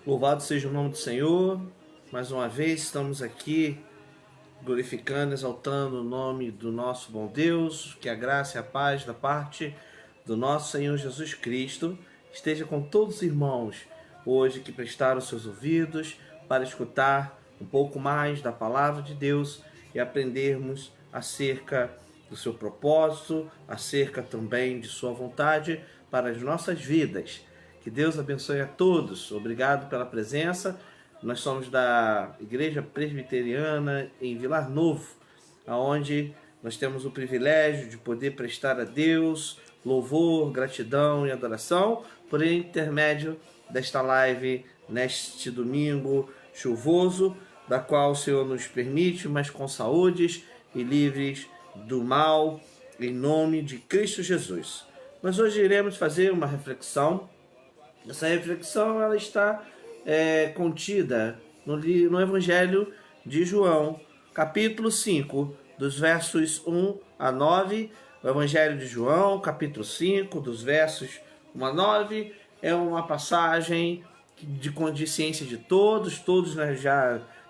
Louvado seja o nome do Senhor. Mais uma vez estamos aqui glorificando, exaltando o nome do nosso bom Deus. Que a graça e a paz da parte do nosso Senhor Jesus Cristo esteja com todos os irmãos hoje que prestaram seus ouvidos para escutar um pouco mais da palavra de Deus e aprendermos acerca do seu propósito, acerca também de sua vontade para as nossas vidas. Que Deus abençoe a todos. Obrigado pela presença. Nós somos da Igreja Presbiteriana em Vilar Novo, onde nós temos o privilégio de poder prestar a Deus louvor, gratidão e adoração por intermédio desta live neste domingo chuvoso, da qual o Senhor nos permite, mas com saúdes e livres do mal, em nome de Cristo Jesus. Mas hoje iremos fazer uma reflexão. Essa reflexão ela está contida no Evangelho de João, capítulo 5, dos versos 1 a 9. O Evangelho de João, capítulo 5, dos versos 1 a 9, é uma passagem de ciência de todos nós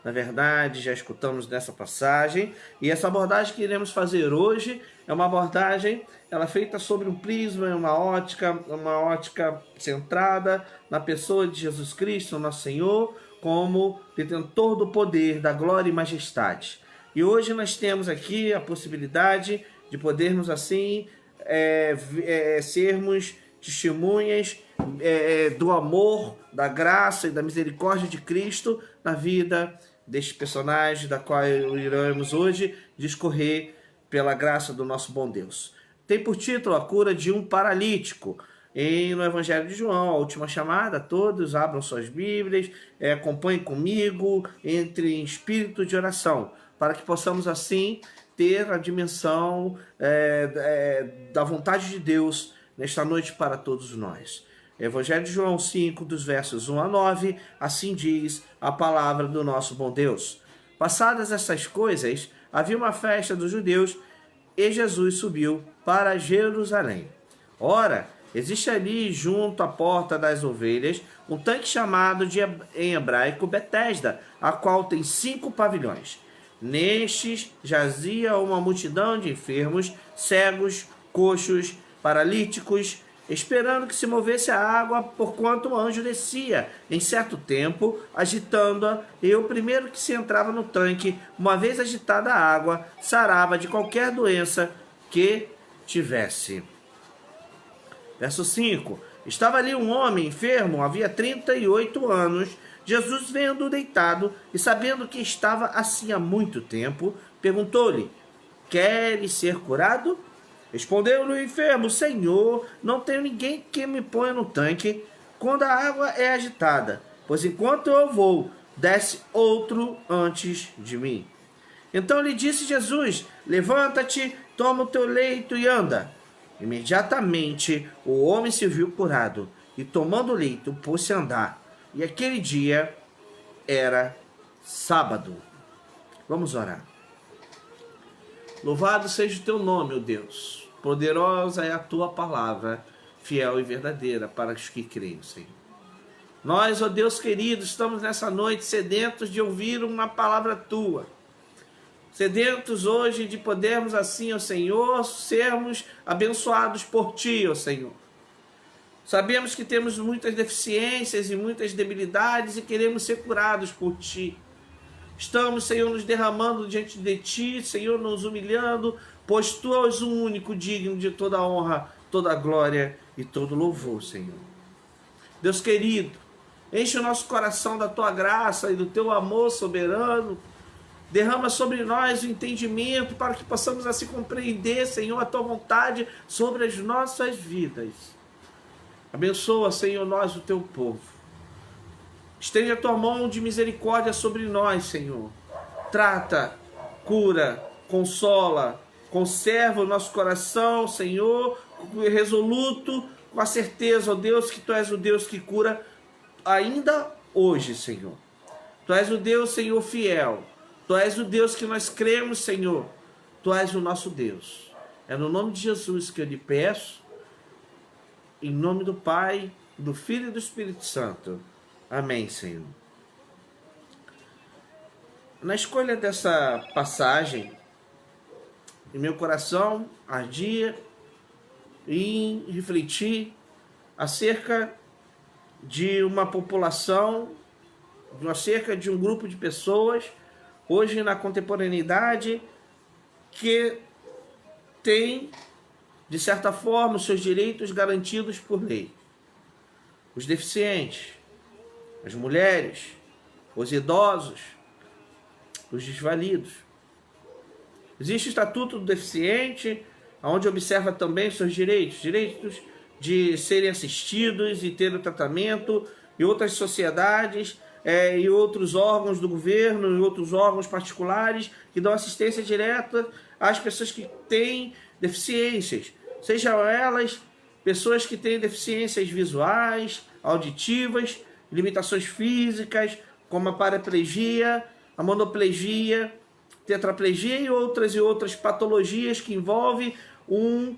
na verdade, já escutamos dessa passagem. E essa abordagem que iremos fazer hoje é uma abordagem feita sobre um prisma, uma ótica centrada na pessoa de Jesus Cristo, nosso Senhor, como detentor do poder, da glória e majestade. E hoje nós temos aqui a possibilidade de podermos assim sermos testemunhas do amor, da graça e da misericórdia de Cristo na vida deste personagem da qual iremos hoje discorrer pela graça do nosso bom Deus. Tem por título a cura de um paralítico. No Evangelho de João, a última chamada, todos abram suas Bíblias, acompanhem comigo, entre em espírito de oração, para que possamos assim ter a dimensão da vontade de Deus nesta noite para todos nós. Evangelho de João 5, dos versos 1 a 9, assim diz a palavra do nosso bom Deus. Passadas essas coisas, havia uma festa dos judeus e Jesus subiu para Jerusalém. Ora, existe ali junto à porta das ovelhas um tanque chamado em hebraico Betesda, a qual tem 5 pavilhões. Nestes jazia uma multidão de enfermos, cegos, coxos, paralíticos, esperando que se movesse a água, porquanto o anjo descia em certo tempo, agitando-a, e o primeiro que se entrava no tanque, uma vez agitada a água, sarava de qualquer doença que tivesse. Verso 5. Estava ali um homem enfermo, havia 38 anos. Jesus, vendo-o deitado e sabendo que estava assim há muito tempo, perguntou-lhe: queres ser curado? Respondeu-lhe o enfermo: Senhor, não tenho ninguém que me ponha no tanque quando a água é agitada, pois enquanto eu vou, desce outro antes de mim. Então lhe disse Jesus: levanta-te, toma o teu leito e anda. Imediatamente o homem se viu curado e, tomando o leito, pôs-se a andar. E aquele dia era sábado. Vamos orar. Louvado seja o teu nome, ó Deus. Poderosa é a tua palavra, fiel e verdadeira para os que creem, Senhor. Nós, ó Deus querido, estamos nessa noite sedentos de ouvir uma palavra tua. Sedentos hoje de podermos assim, ó Senhor, sermos abençoados por ti, ó Senhor. Sabemos que temos muitas deficiências e muitas debilidades e queremos ser curados por ti. Estamos, Senhor, nos derramando diante de ti, Senhor, nos humilhando, pois tu és o único digno de toda a honra, toda a glória e todo louvor, Senhor. Deus querido, enche o nosso coração da tua graça e do teu amor soberano. Derrama sobre nós o entendimento para que possamos assim compreender, Senhor, a tua vontade sobre as nossas vidas. Abençoa, Senhor, nós, o teu povo. Estende a tua mão de misericórdia sobre nós, Senhor. Trata, cura, consola, conserva o nosso coração, Senhor, resoluto, com a certeza, ó Deus, que tu és o Deus que cura ainda hoje, Senhor. Tu és o Deus, Senhor, fiel. Tu és o Deus que nós cremos, Senhor. Tu és o nosso Deus. É no nome de Jesus que eu lhe peço Em nome do Pai, do Filho e do Espírito Santo. Amém, Senhor. Na escolha dessa passagem, em meu coração ardia em refletir acerca de uma população, acerca de um grupo de pessoas, hoje na contemporaneidade, que tem, de certa forma, os seus direitos garantidos por lei. Os deficientes, as mulheres, os idosos, os desvalidos. Existe o Estatuto do Deficiente, onde observa também os seus direitos de serem assistidos e ter o tratamento, e outras sociedades, e outros órgãos do governo, e outros órgãos particulares que dão assistência direta às pessoas que têm deficiências, sejam elas pessoas que têm deficiências visuais, auditivas, limitações físicas, como a paraplegia, a monoplegia, tetraplegia e outras patologias que envolvem um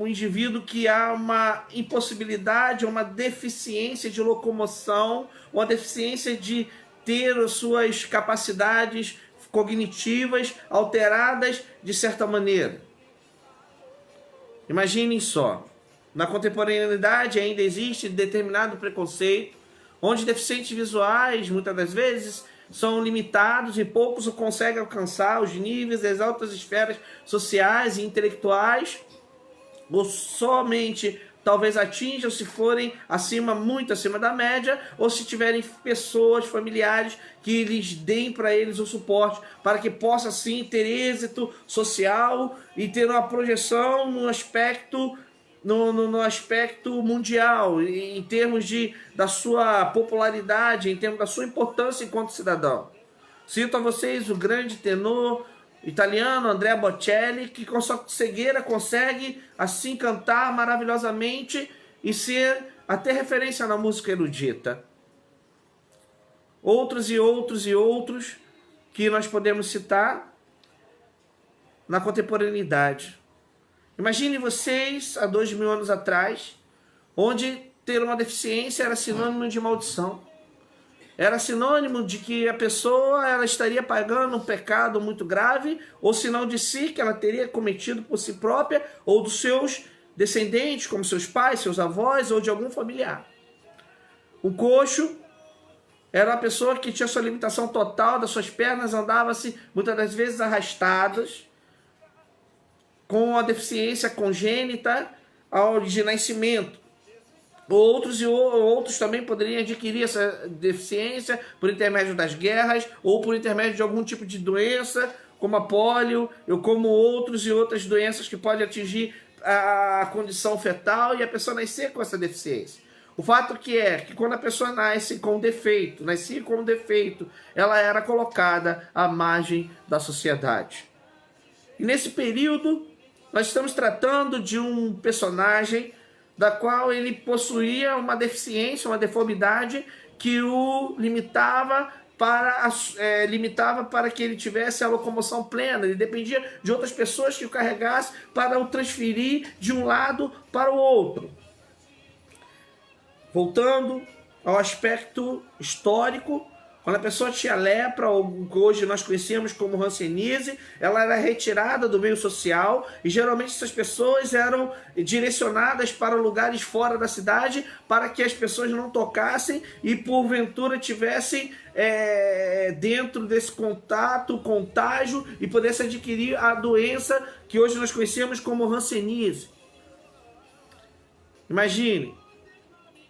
indivíduo que há uma impossibilidade, uma deficiência de locomoção, uma deficiência de ter as suas capacidades cognitivas alteradas de certa maneira. Imaginem só, na contemporaneidade ainda existe determinado preconceito, onde deficientes visuais, muitas das vezes, são limitados e poucos conseguem alcançar os níveis das altas esferas sociais e intelectuais, ou somente talvez atinjam se forem muito acima da média, ou se tiverem pessoas, familiares, que lhes deem para eles o suporte, para que possa sim ter êxito social e ter uma projeção no aspecto mundial, em termos da sua popularidade, em termos da sua importância enquanto cidadão. Cito a vocês o grande tenor italiano Andrea Bocelli, que com sua cegueira consegue assim cantar maravilhosamente e ser até referência na música erudita. Outros que nós podemos citar na contemporaneidade. Imagine vocês, há 2000 anos atrás, onde ter uma deficiência era sinônimo de maldição. Era sinônimo de que a pessoa ela estaria pagando um pecado muito grave, ou sinal de si que ela teria cometido por si própria, ou dos seus descendentes, como seus pais, seus avós, ou de algum familiar. O coxo era a pessoa que tinha sua limitação total, das suas pernas andavam-se muitas das vezes arrastadas, com a deficiência congênita de nascimento. Outros também poderiam adquirir essa deficiência por intermédio das guerras ou por intermédio de algum tipo de doença, como a pólio, ou como outras doenças que podem atingir a condição fetal e a pessoa nascer com essa deficiência. O fato é que quando a pessoa nascia com defeito, ela era colocada à margem da sociedade. E nesse período, nós estamos tratando de um personagem da qual ele possuía uma deficiência, uma deformidade que o limitava para que ele tivesse a locomoção plena. Ele dependia de outras pessoas que o carregassem para o transferir de um lado para o outro. Voltando ao aspecto histórico, quando a pessoa tinha lepra, ou hoje nós conhecemos como hanseníase, ela era retirada do meio social e geralmente essas pessoas eram direcionadas para lugares fora da cidade para que as pessoas não tocassem e porventura tivessem dentro desse contágio e pudessem adquirir a doença que hoje nós conhecemos como hanseníase. Imagine,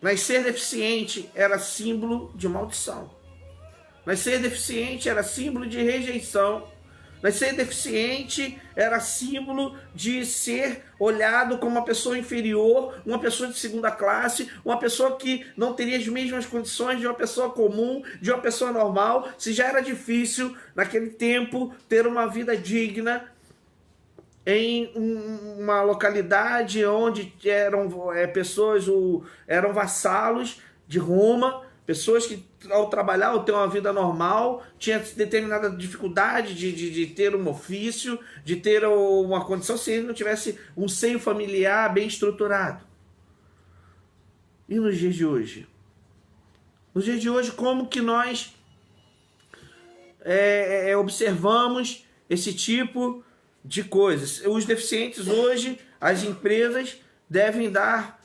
nascer deficiente era símbolo de maldição. Nascer deficiente era símbolo de rejeição. Nascer deficiente era símbolo de ser olhado como uma pessoa inferior, uma pessoa de segunda classe, uma pessoa que não teria as mesmas condições de uma pessoa comum, de uma pessoa normal. Se já era difícil, naquele tempo, ter uma vida digna em uma localidade onde eram vassalos de Roma, pessoas que ao trabalhar ou ter uma vida normal tinha determinada dificuldade de ter um ofício, de ter uma condição se ele não tivesse um seio familiar bem estruturado. E nos dias de hoje? Nos dias de hoje, como que nós observamos esse tipo de coisas? Os deficientes hoje, as empresas devem dar,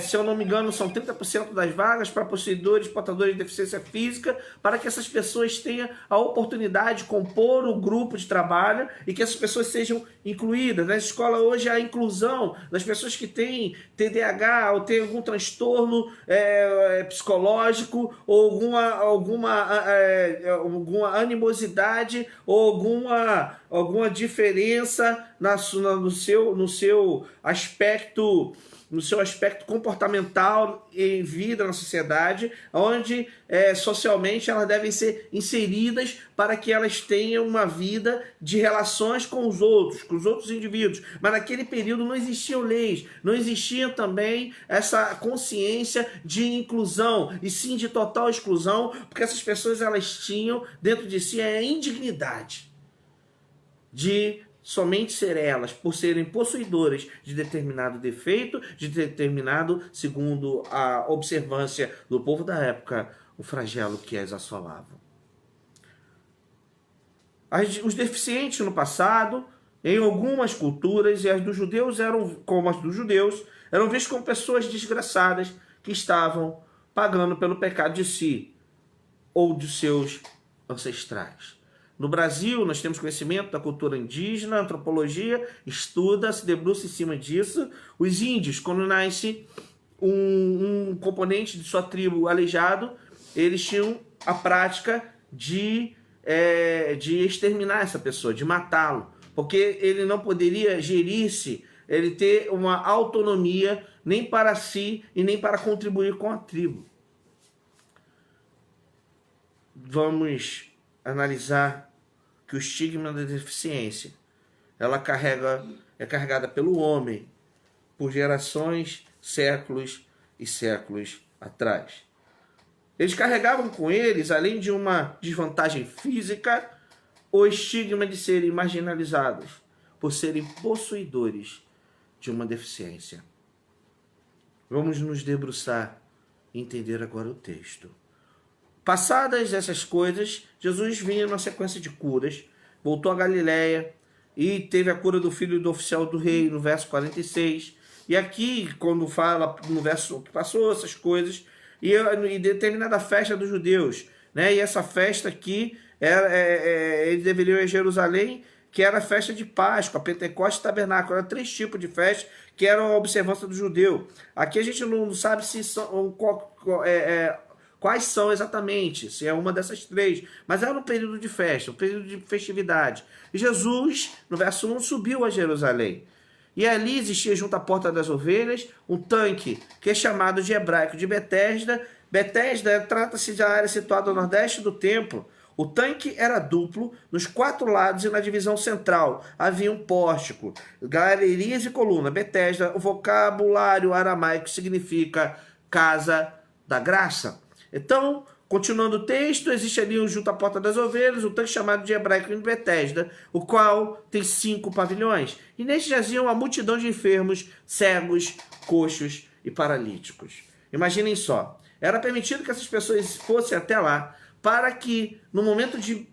se eu não me engano, são 30% das vagas para possuidores, portadores de deficiência física, para que essas pessoas tenham a oportunidade de compor o grupo de trabalho e que essas pessoas sejam incluídas. Na escola hoje, a inclusão das pessoas que têm TDAH ou têm algum transtorno psicológico ou alguma animosidade ou alguma diferença no seu aspecto comportamental em vida na sociedade, onde socialmente elas devem ser inseridas para que elas tenham uma vida de relações com os outros indivíduos. Mas naquele período não existiam leis, não existia também essa consciência de inclusão, e sim de total exclusão, porque essas pessoas elas tinham dentro de si a indignidade de somente ser elas, por serem possuidoras de determinado defeito, de determinado, segundo a observância do povo da época, o flagelo que as assolava. Os deficientes no passado, em algumas culturas, e as dos judeus eram vistos como pessoas desgraçadas que estavam pagando pelo pecado de si ou de seus ancestrais. No Brasil, nós temos conhecimento da cultura indígena, a antropologia estuda, se debruça em cima disso. Os índios, quando nasce um componente de sua tribo aleijado, eles tinham a prática de exterminar essa pessoa, de matá-lo, porque ele não poderia gerir-se, ele ter uma autonomia nem para si e nem para contribuir com a tribo. Vamos analisar que o estigma da deficiência é carregada pelo homem por gerações, séculos e séculos atrás. Eles carregavam com eles, além de uma desvantagem física, o estigma de serem marginalizados por serem possuidores de uma deficiência. Vamos nos debruçar e entender agora o texto. Passadas essas coisas, Jesus vinha numa sequência de curas, voltou a Galiléia e teve a cura do filho do oficial do rei, no verso 46. E aqui, quando fala no verso que passou essas coisas, e determinada festa dos judeus, né? E essa festa aqui, eles deveriam ir a Jerusalém, que era a festa de Páscoa, Pentecostes e Tabernáculo. Eram 3 tipos de festa que eram a observância do judeu. Aqui a gente não sabe se são... quais são exatamente, se é uma dessas 3, mas era um período de festa, um período de festividade. E Jesus, no verso 1, subiu a Jerusalém. E ali existia, junto à Porta das Ovelhas, um tanque, que é chamado de hebraico de Betesda. Betesda trata-se de uma área situada ao nordeste do templo. O tanque era duplo, nos 4 lados e na divisão central havia um pórtico, galerias e coluna. Betesda, o vocabulário aramaico significa casa da graça. Então, continuando o texto, existe ali junto à Porta das Ovelhas, o tanque chamado de hebraico de Betesda, o qual tem 5 pavilhões. E neste jaziam uma multidão de enfermos, cegos, coxos e paralíticos. Imaginem só, era permitido que essas pessoas fossem até lá para que, no momento de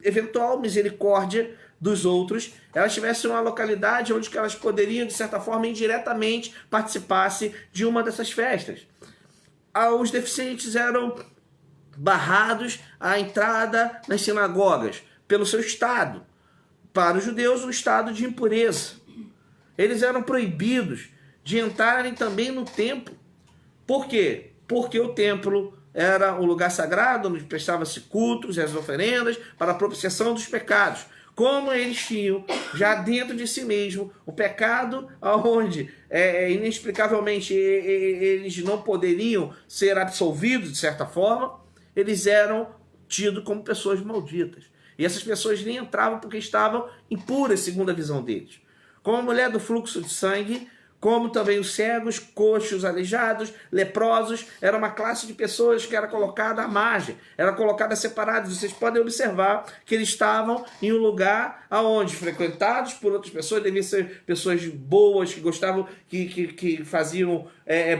eventual misericórdia dos outros, elas tivessem uma localidade onde elas poderiam, de certa forma, indiretamente participar de uma dessas festas. Os deficientes eram barrados à entrada nas sinagogas pelo seu estado. Para os judeus, um estado de impureza. Eles eram proibidos de entrarem também no templo. Por quê? Porque o templo era um lugar sagrado onde prestava-se cultos e as oferendas para a propiciação dos pecados. Como eles tinham já dentro de si mesmo o pecado, onde inexplicavelmente eles não poderiam ser absolvidos de certa forma, eles eram tidos como pessoas malditas. E essas pessoas nem entravam porque estavam impuras, segundo a visão deles. Como a mulher do fluxo de sangue, como também os cegos, coxos, aleijados, leprosos. Era uma classe de pessoas que era colocada à margem, era colocada separadas. Vocês podem observar que eles estavam em um lugar aonde, frequentados por outras pessoas, deviam ser pessoas boas, que gostavam, que faziam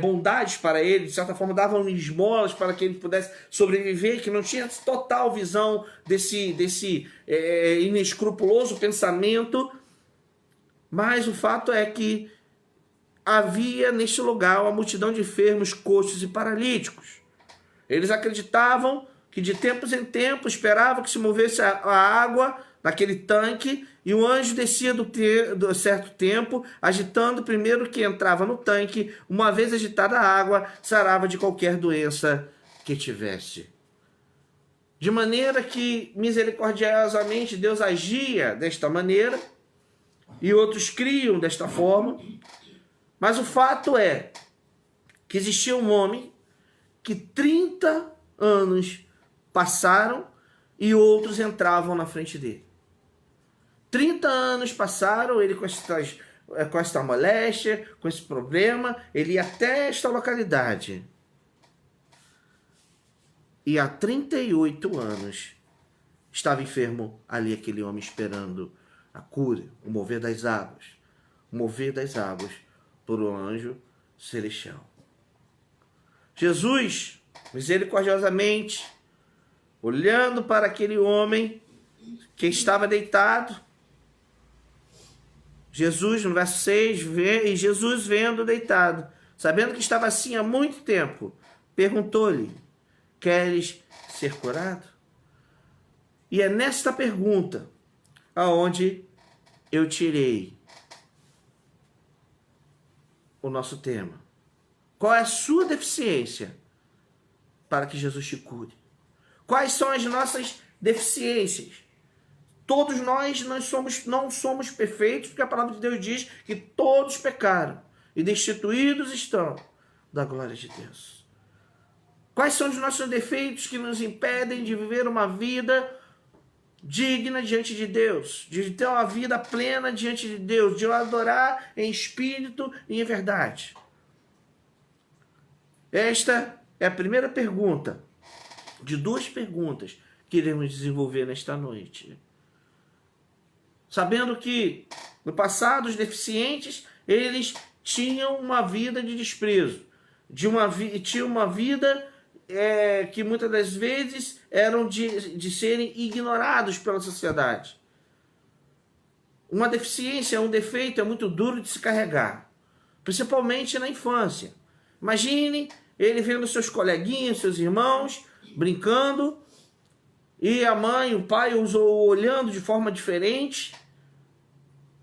bondades para ele, de certa forma davam esmolas para que ele pudesse sobreviver, que não tinha total visão desse inescrupuloso pensamento. Mas o fato é que havia neste lugar uma multidão de enfermos, coxos e paralíticos. Eles acreditavam que de tempos em tempos esperavam que se movesse a água naquele tanque, e o anjo descia do certo tempo, agitando primeiro que entrava no tanque. Uma vez agitada a água, sarava de qualquer doença que tivesse. De maneira que misericordiosamente Deus agia desta maneira, e outros criam desta forma. Mas o fato é que existia um homem que 30 anos passaram e outros entravam na frente dele. 30 anos passaram, ele com esta moléstia, com esse problema, ele ia até esta localidade. E há 38 anos estava enfermo ali aquele homem esperando a cura, o mover das águas. O mover das águas por um anjo celestial. Jesus, misericordiosamente, olhando para aquele homem que estava deitado, Jesus, no verso 6, e Jesus vendo deitado, sabendo que estava assim há muito tempo, perguntou-lhe: queres ser curado? E é nesta pergunta aonde eu tirei o nosso tema. Qual é a sua deficiência para que Jesus te cure? Quais são as nossas deficiências? Todos nós não somos perfeitos, porque a palavra de Deus diz que todos pecaram e destituídos estão da glória de Deus. Quais são os nossos defeitos que nos impedem de viver uma vida digna diante de Deus, de ter uma vida plena diante de Deus, de o adorar em espírito e em verdade? Esta é a primeira pergunta de duas perguntas que iremos desenvolver nesta noite. Sabendo que no passado os deficientes, eles tinham uma vida de desprezo, tinham uma vida que muitas das vezes eram de serem ignorados pela sociedade. Uma deficiência, um defeito é muito duro de se carregar, principalmente na infância. Imagine ele vendo seus coleguinhas, seus irmãos, brincando, e a mãe, o pai os olhando de forma diferente,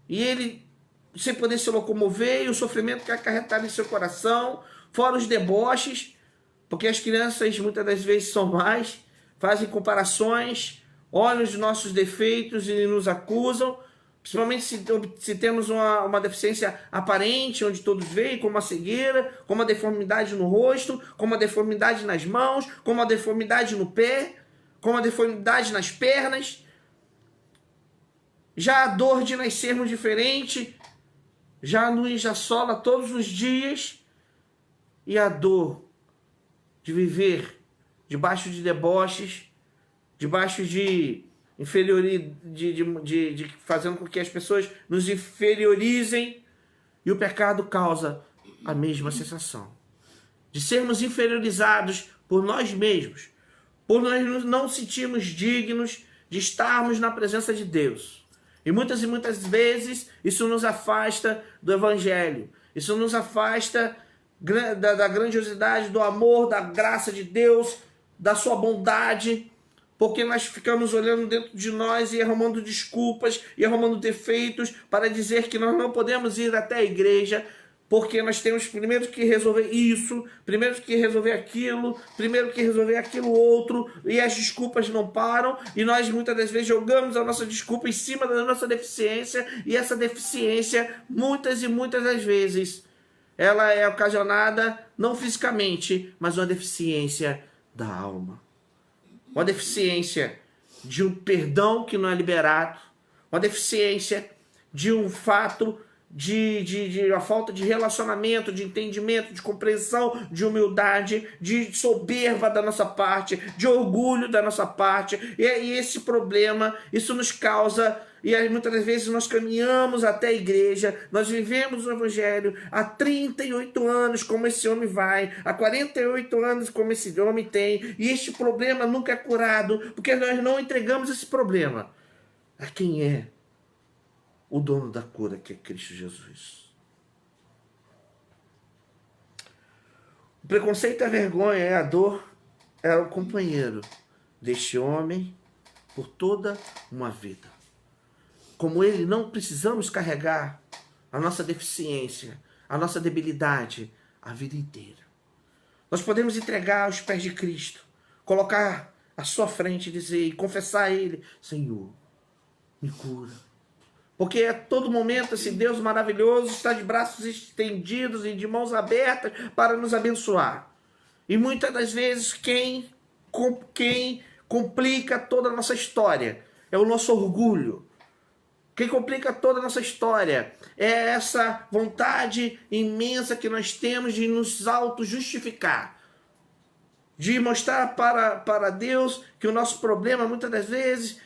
e ele sem poder se locomover, e o sofrimento que é acarretado em seu coração, fora os deboches, porque as crianças muitas das vezes são mais, fazem comparações, olham os nossos defeitos e nos acusam, principalmente se temos uma deficiência aparente, onde todos veem, como a cegueira, como a deformidade no rosto, como a deformidade nas mãos, como a deformidade no pé, como a deformidade nas pernas. Já a dor de nascermos diferente já nos assola todos os dias, e a dor de viver debaixo de deboches, debaixo de fazendo com que as pessoas nos inferiorizem, e o pecado causa a mesma sensação de sermos inferiorizados por nós mesmos, por nós não sentirmos dignos de estarmos na presença de Deus. E muitas vezes isso nos afasta do Evangelho, isso nos afasta da grandiosidade, do amor, da graça de Deus, da sua bondade, porque nós ficamos olhando dentro de nós e arrumando desculpas e arrumando defeitos para dizer que nós não podemos ir até a igreja, porque nós temos primeiro que resolver isso, primeiro que resolver aquilo, primeiro que resolver aquilo outro, e as desculpas não param, e nós muitas das vezes jogamos a nossa desculpa em cima da nossa deficiência, e essa deficiência, muitas das vezes, ela é ocasionada não fisicamente, mas uma deficiência da alma. Uma deficiência de um perdão que não é liberado, uma deficiência de um fato a falta de relacionamento, de entendimento, de compreensão, de humildade, de soberba da nossa parte, de orgulho da nossa parte. E esse problema, isso nos causa, e aí muitas das vezes nós caminhamos até a igreja, nós vivemos o evangelho há 38 anos como esse homem vai, há 48 anos como esse homem tem, e este problema nunca é curado, porque nós não entregamos esse problema a quem é o dono da cura, que é Cristo Jesus. O preconceito, a vergonha e a dor é o companheiro deste homem por toda uma vida. Como ele, não precisamos carregar a nossa deficiência, a nossa debilidade a vida inteira. Nós podemos entregar aos pés de Cristo, colocar à sua frente e dizer e confessar a Ele: Senhor, me cura. Porque a todo momento esse Deus maravilhoso está de braços estendidos e de mãos abertas para nos abençoar. E muitas das vezes quem complica toda a nossa história é o nosso orgulho. Quem complica toda a nossa história é essa vontade imensa que nós temos de nos auto-justificar. De mostrar para Deus que o nosso problema, muitas das vezes,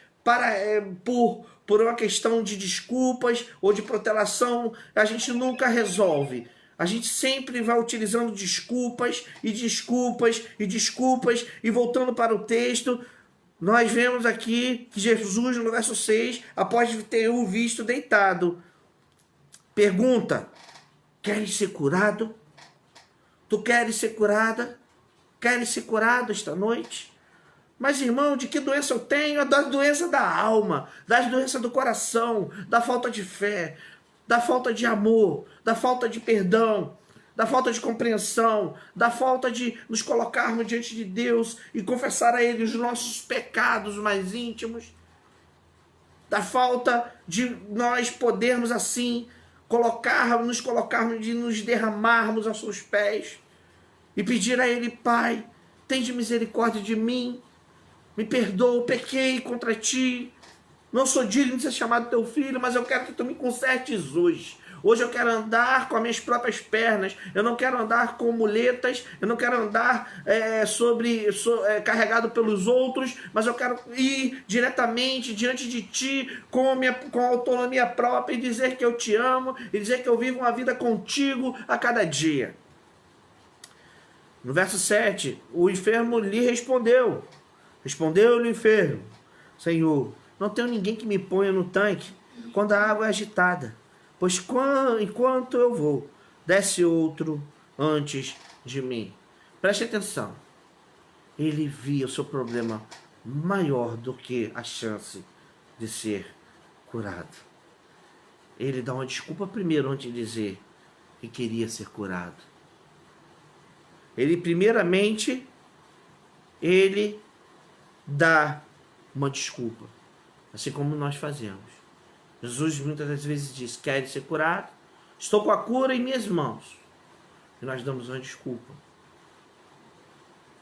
por uma questão de desculpas ou de protelação, a gente nunca resolve. A gente sempre vai utilizando desculpas e desculpas e desculpas. E voltando para o texto, nós vemos aqui que Jesus, no verso 6, após ter o visto deitado, pergunta: queres ser curado? Tu queres ser curada? Queres ser curado esta noite? Mas, irmão, de que doença eu tenho? Da doença da alma, das doenças do coração, da falta de fé, da falta de amor, da falta de perdão, da falta de compreensão, da falta de nos colocarmos diante de Deus e confessar a Ele os nossos pecados mais íntimos, da falta de nós podermos assim nos colocarmos, de nos derramarmos aos seus pés e pedir a Ele: Pai, tende misericórdia de mim, me perdoa, pequei contra ti, não sou digno de ser chamado teu filho, mas eu quero que tu me consertes hoje. Hoje eu quero andar com as minhas próprias pernas, eu não quero andar com muletas, eu não quero andar carregado pelos outros, mas eu quero ir diretamente diante de ti com a autonomia própria e dizer que eu te amo, e dizer que eu vivo uma vida contigo a cada dia. No verso 7, o enfermo lhe respondeu. Respondeu-lhe o enfermo: Senhor, não tenho ninguém que me ponha no tanque quando a água é agitada, pois enquanto eu vou, desce outro antes de mim. Preste atenção. Ele via o seu problema maior do que a chance de ser curado. Ele dá uma desculpa primeiro antes de dizer que queria ser curado. Ele primeiramente, ele dá uma desculpa, assim como nós fazemos. Jesus muitas das vezes diz: quer ser curado? Estou com a cura em minhas mãos. E nós damos uma desculpa.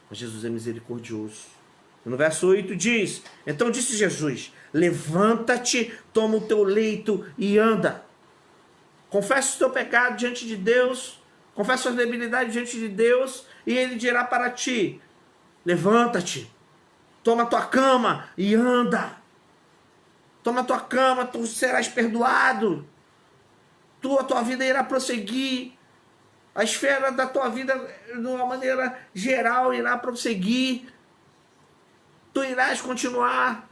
Mas Jesus é misericordioso. No verso 8 diz: então disse Jesus: levanta-te, toma o teu leito e anda. Confessa o teu pecado diante de Deus, confessa as debilidades diante de Deus, e Ele dirá para ti: levanta-te, toma a tua cama e anda. Toma a tua cama, tu serás perdoado. A tua vida irá prosseguir. A esfera da tua vida, de uma maneira geral, irá prosseguir. Tu irás continuar.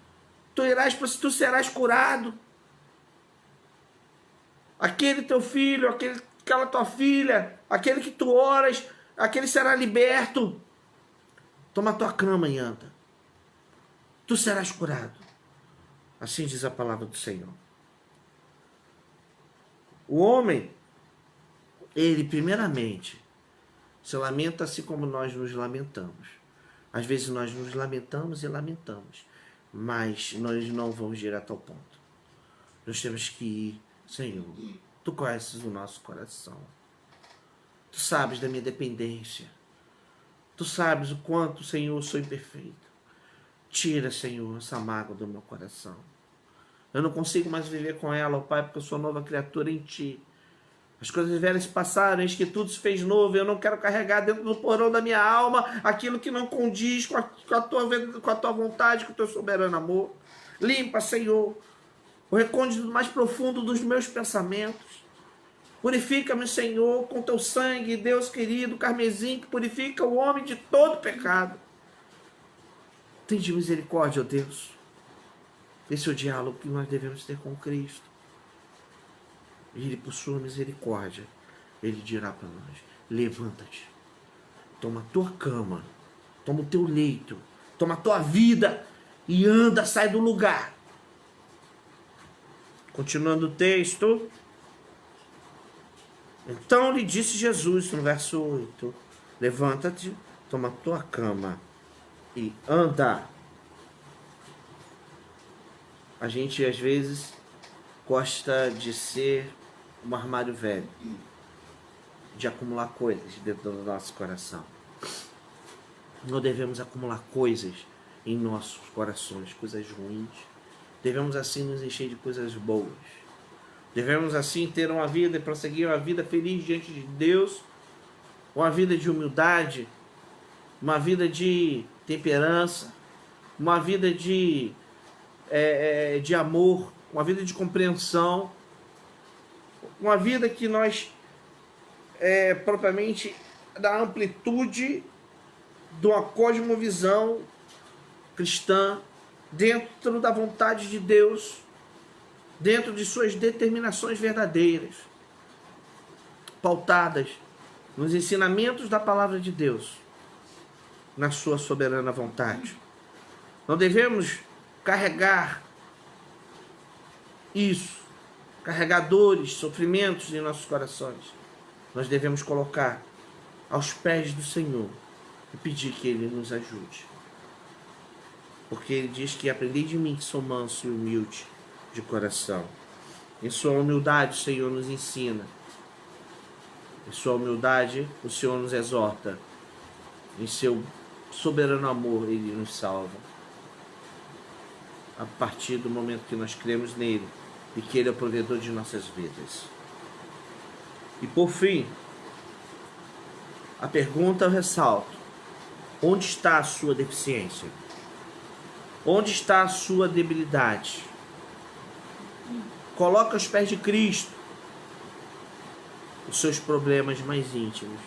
Tu serás curado. Aquele teu filho, aquela tua filha, aquele que tu oras, aquele será liberto. Toma a tua cama e anda. Tu serás curado. Assim diz a palavra do Senhor. O homem, ele primeiramente se lamenta assim como nós nos lamentamos. Às vezes nós nos lamentamos e lamentamos, mas nós não vamos direto ao ponto. Nós temos que ir: Senhor, tu conheces o nosso coração. Tu sabes da minha dependência. Tu sabes o quanto, Senhor, eu sou imperfeito. Tira, Senhor, essa mágoa do meu coração. Eu não consigo mais viver com ela, ó Pai, porque eu sou nova criatura em Ti. As coisas velhas se passaram, eis que tudo se fez novo. Eu não quero carregar dentro do porão da minha alma aquilo que não condiz com a tua vontade, com o teu soberano amor. Limpa, Senhor, o recôndito mais profundo dos meus pensamentos. Purifica-me, Senhor, com teu sangue, Deus querido, carmesim, que purifica o homem de todo pecado. Tende misericórdia, ó Deus. Esse é o diálogo que nós devemos ter com Cristo. Ele, por sua misericórdia, Ele dirá para nós: levanta-te, toma a tua cama, toma o teu leito, toma a tua vida e anda, sai do lugar. Continuando o texto. Então lhe disse Jesus, no verso 8, levanta-te, toma a tua cama e anda. A gente, às vezes, gosta de ser um armário velho, de acumular coisas dentro do nosso coração. Não devemos acumular coisas em nossos corações, coisas ruins. Devemos assim nos encher de coisas boas. Devemos assim ter uma vida e prosseguir uma vida feliz diante de Deus, uma vida de humildade, uma vida de temperança, uma vida de amor, uma vida de compreensão, uma vida que nós propriamente da amplitude de uma cosmovisão cristã dentro da vontade de Deus, dentro de suas determinações verdadeiras, pautadas nos ensinamentos da palavra de Deus, na sua soberana vontade. Não devemos carregar isso, carregar dores, sofrimentos em nossos corações. Nós devemos colocar aos pés do Senhor e pedir que Ele nos ajude. Porque Ele diz que aprendei de mim que sou manso e humilde de coração. Em sua humildade o Senhor nos ensina. Em sua humildade o Senhor nos exorta. Em seu soberano amor Ele nos salva. A partir do momento que nós cremos nele e que Ele é o provedor de nossas vidas. E por fim, a pergunta eu ressalto: onde está a sua deficiência? Onde está a sua debilidade? Coloque aos pés de Cristo os seus problemas mais íntimos.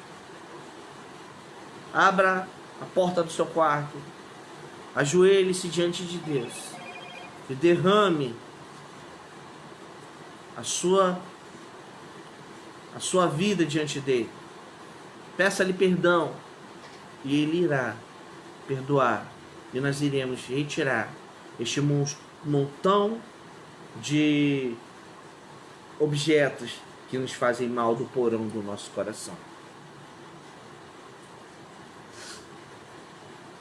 Abra a porta do seu quarto, ajoelhe-se diante de Deus e derrame a sua vida diante dele. Peça-lhe perdão e ele irá perdoar. E nós iremos retirar este montão de objetos que nos fazem mal do porão do nosso coração.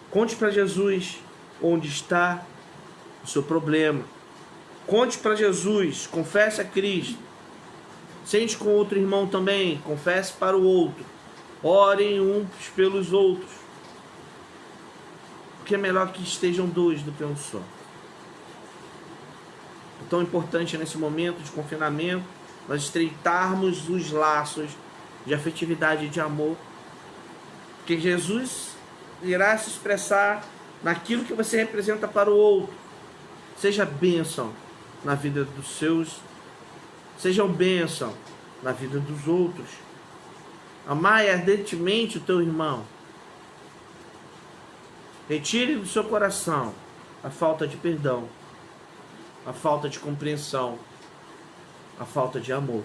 Conte para Jesus onde está o seu problema. Conte para Jesus, confesse a Cristo. Sente com outro irmão também, confesse para o outro. Orem uns pelos outros. Porque é melhor que estejam dois do que um só. É tão importante nesse momento de confinamento nós estreitarmos os laços de afetividade e de amor. Porque Jesus irá se expressar naquilo que você representa para o outro. Seja bênção na vida dos seus, sejam bênção na vida dos outros. Amai ardentemente o teu irmão. Retire do seu coração a falta de perdão, a falta de compreensão, a falta de amor.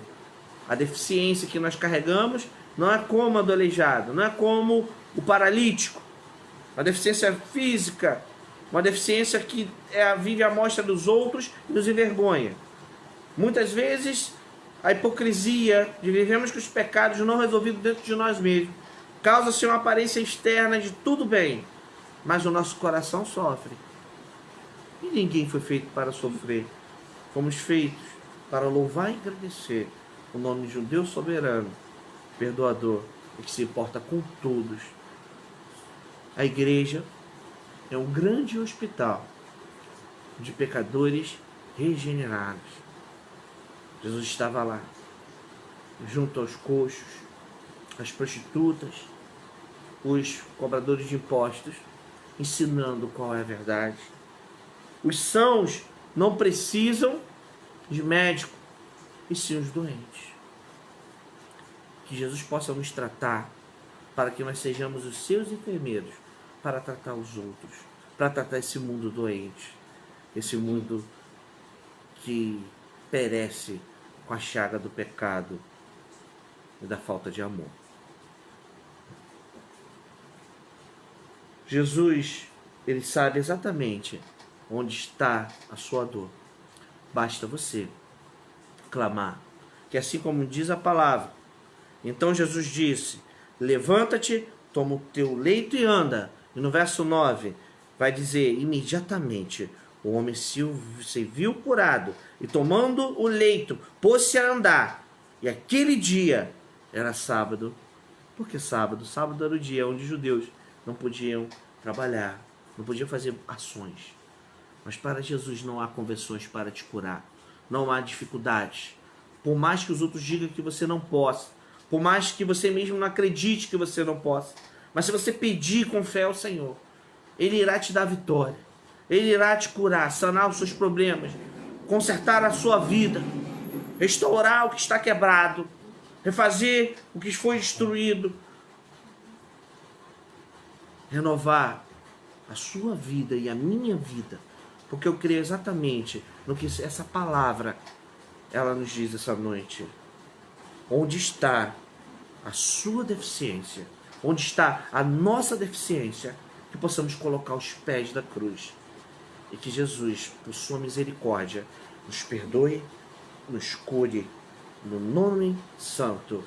A deficiência que nós carregamos não é como a do aleijado, não é como o paralítico. Uma deficiência física, uma deficiência que vive à mostra dos outros e nos envergonha. Muitas vezes a hipocrisia de vivemos com os pecados não resolvidos dentro de nós mesmos causa-se uma aparência externa de tudo bem, mas o nosso coração sofre. E ninguém foi feito para sofrer. Fomos feitos para louvar e agradecer o nome de um Deus soberano, perdoador e que se importa com todos. A igreja é um grande hospital de pecadores regenerados. Jesus estava lá. junto aos coxos, às prostitutas, os cobradores de impostos, ensinando qual é a verdade. Os sãos não precisam de médico, e sim os doentes. Que Jesus possa nos tratar, para que nós sejamos os seus enfermeiros, para tratar os outros, para tratar esse mundo doente, esse mundo que perece com a chaga do pecado e da falta de amor. Jesus, ele sabe exatamente onde está a sua dor. Basta você clamar, que assim como diz a palavra. Então Jesus disse: levanta-te, toma o teu leito e anda. E no verso 9 vai dizer: imediatamente o homem se viu curado, e tomando o leito, pôs-se a andar. E aquele dia era sábado. Por que sábado? Sábado era o dia onde os judeus não podiam trabalhar, não podiam fazer ações. Mas para Jesus não há convenções para te curar. Não há dificuldades. Por mais que os outros digam que você não possa, por mais que você mesmo não acredite que você não possa, mas se você pedir com fé ao Senhor, Ele irá te dar vitória. Ele irá te curar, sanar os seus problemas, consertar a sua vida, restaurar o que está quebrado, refazer o que foi destruído, renovar a sua vida e a minha vida, porque eu creio exatamente no que essa palavra ela nos diz essa noite. Onde está a sua deficiência, onde está a nossa deficiência, que possamos colocar aos pés da cruz e que Jesus, por sua misericórdia, nos perdoe, nos cure, no nome santo,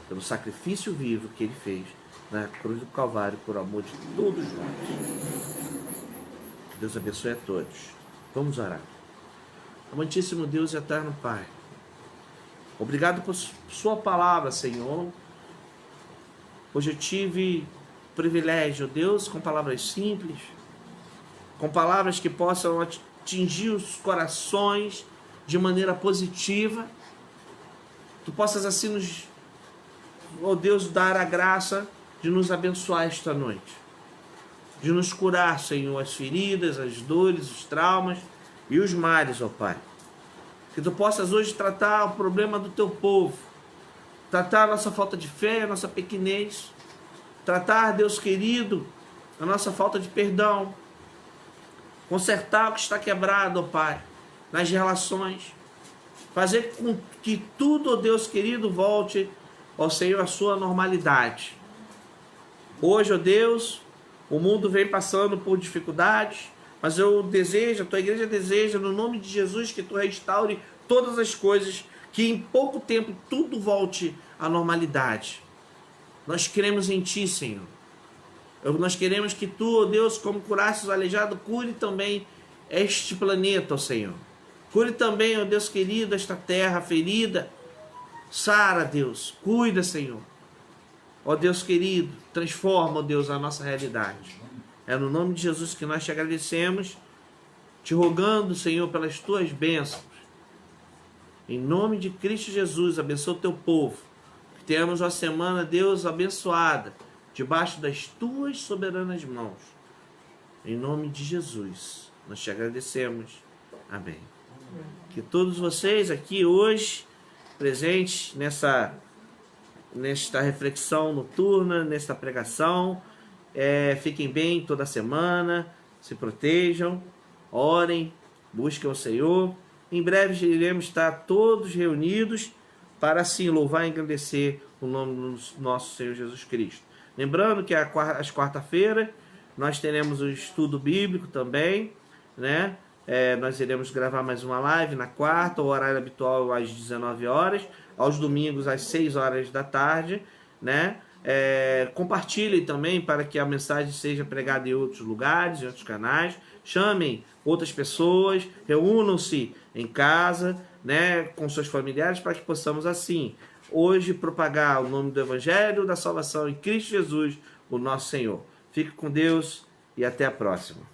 pelo sacrifício vivo que Ele fez na cruz do Calvário, por amor de todos nós. Deus abençoe a todos. Vamos orar. Amantíssimo Deus e eterno Pai, obrigado por sua palavra, Senhor. Hoje eu tive o privilégio, Deus, com palavras simples, com palavras que possam atingir os corações de maneira positiva. Tu possas assim nos, ó Deus, dar a graça de nos abençoar esta noite, de nos curar, Senhor, as feridas, as dores, os traumas e os males, ó Pai. Que Tu possas hoje tratar o problema do Teu povo, tratar a nossa falta de fé, a nossa pequenez, tratar, Deus querido, a nossa falta de perdão, consertar o que está quebrado, ó Pai, nas relações, fazer com que tudo, ó Deus querido, volte, ó Senhor, à sua normalidade. Hoje, ó Deus, o mundo vem passando por dificuldades, mas eu desejo, a Tua igreja deseja, no nome de Jesus, que Tu restaure todas as coisas, que em pouco tempo tudo volte à normalidade. Nós queremos em Ti, Senhor. Nós queremos que Tu, ó Deus, como curaste os aleijados, cure também este planeta, ó Senhor. Cure também, ó Deus querido, esta terra ferida. Sara, Deus, cuida, Senhor. Ó Deus querido, transforma, ó Deus, a nossa realidade. É no nome de Jesus que nós te agradecemos, te rogando, Senhor, pelas Tuas bênçãos. Em nome de Cristo Jesus, abençoa o Teu povo. Que tenhamos uma semana, Deus, abençoada, debaixo das Tuas soberanas mãos. Em nome de Jesus, nós te agradecemos. Amém. Que todos vocês aqui hoje, presentes nesta reflexão noturna, nesta pregação, fiquem bem toda semana, se protejam, orem, busquem o Senhor. Em breve iremos estar todos reunidos para assim louvar e engrandecer o nome do nosso Senhor Jesus Cristo. Lembrando que às quarta-feiras nós teremos o estudo bíblico também, né? Nós iremos gravar mais uma live na quarta, o horário habitual às 19 horas, aos domingos às 6 horas da tarde, né? Compartilhem também para que a mensagem seja pregada em outros lugares, em outros canais. Chamem outras pessoas, reúnam-se em casa, né, com seus familiares, para que possamos assim, hoje, propagar o nome do Evangelho da salvação em Cristo Jesus, o nosso Senhor. Fique com Deus e até a próxima.